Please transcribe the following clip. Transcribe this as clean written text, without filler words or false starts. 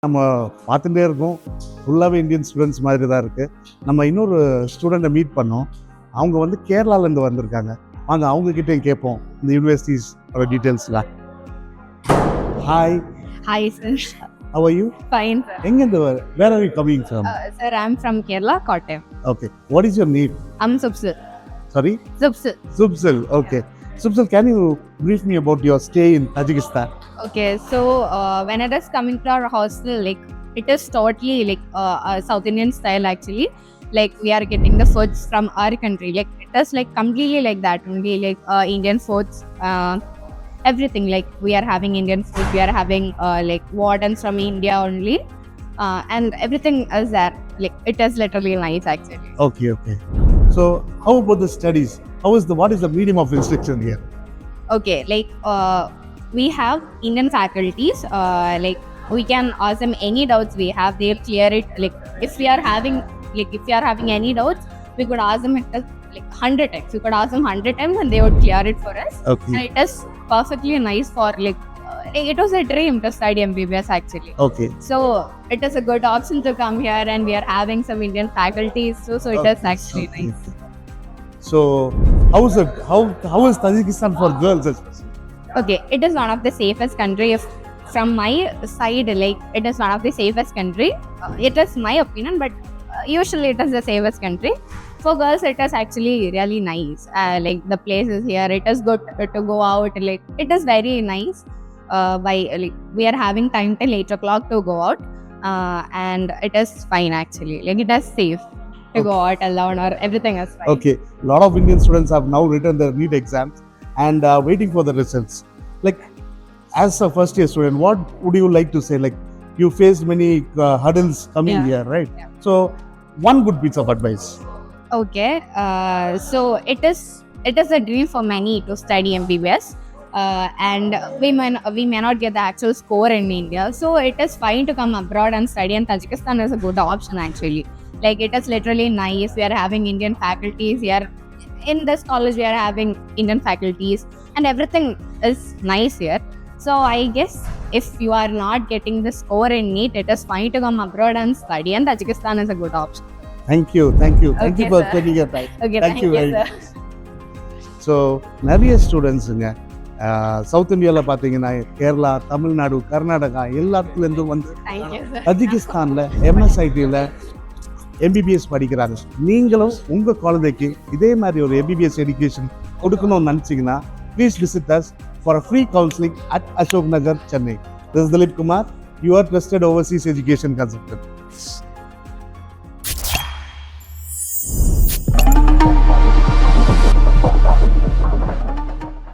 நம்ம பார்த்துட்டே இருக்கோம், ஃபுல்லாகவே இந்தியன் ஸ்டூடெண்ட்ஸ் மாதிரி தான் இருக்குது. நம்ம இன்னொரு ஸ்டூடெண்ட்டை மீட் பண்ணோம். அவங்க வந்து கேரளாலேருந்து வந்திருக்காங்க. வாங்க அவங்கக்கிட்டையும் கேட்போம் இந்த யூனிவர்சிட்டிஸ் டீட்டெயில்ஸ்லாம். Hi. Hi sir. How are you? Fine sir. எங்கேருந்து where are you coming from? Sir, I'm from Kerala, Kottayam. Okay. What is your name? I'm Subsil. Sorry? Subsil. Subsil. Okay. Subsil, can you brief me about your stay in Tajikistan? Okay, so when I was coming to our hostel, like it is totally like South Indian style actually. Like we are getting the foods from our country. Like it is like completely like that only, like Indian foods. Everything like we are having Indian food. We are having like wardens from India only, and everything is there. Like it is literally nice actually. Okay, okay. So how about the studies? What is the medium of instruction here? Okay, like we have Indian faculties. Like we can ask them any doubts we have. They'll clear it. Like if we are having any doubts, we could ask them like 100 times. We could ask them 100 times and they would clear it for us. Okay. And it is perfectly nice for like. It was a dream to study MBBS actually. Okay. So it is a good option to come here, and we are having some Indian faculties. So it is actually nice. So how is Tajikistan for girls especially? Okay, it is one of the safest country. If from my side, like it is one of the safest country. It is my opinion, but usually it is the safest country. For girls, it is actually really nice. Like the places here, it is good to go out. Like it is very nice. We are having time till 8 o'clock to go out, and it is fine actually. Like it is safe to go out alone, or everything is fine. Okay, a lot of Indian students have now written their NEET exams and waiting for the results. Like as a first year student, what would you like to say? Like you faced many hurdles coming here, right? Yeah. So one good piece of advice. Okay, so it is a dream for many to study MBBS, and we may not get the actual score in India, so it is fine to come abroad and study, and Tajikistan is a good option actually. Like it is literally nice. We are having Indian faculties here. In this college, we are having Indian faculties, and everything is nice here. So I guess if you are not getting the score in NEET, it is fine to come abroad and study, and Tajikistan is a good option. Thank you Okay, for sir. taking your time. Okay, Thank you very sir. much. So நிறைய ஸ்டூடெண்ட்ஸுங்க south இந்தியாவில் பார்த்தீங்கன்னா கேரளா, தமிழ்நாடு, கர்நாடகா எல்லாத்துலேருந்தும் வந்து Thank you, sir. தஜிகிஸ்தானில் MSITயில் MBBS படிக்கிறாங்க. நீங்களும் உங்கள் குழந்தைக்கு இதே மாதிரி ஒரு MBBS எஜுகேஷன் கொடுக்கணும்னு நினச்சிங்கன்னா please visit us for a free counselling at Ashok Nagar, Chennai. This is Dilip Kumar, your trusted overseas education consultant.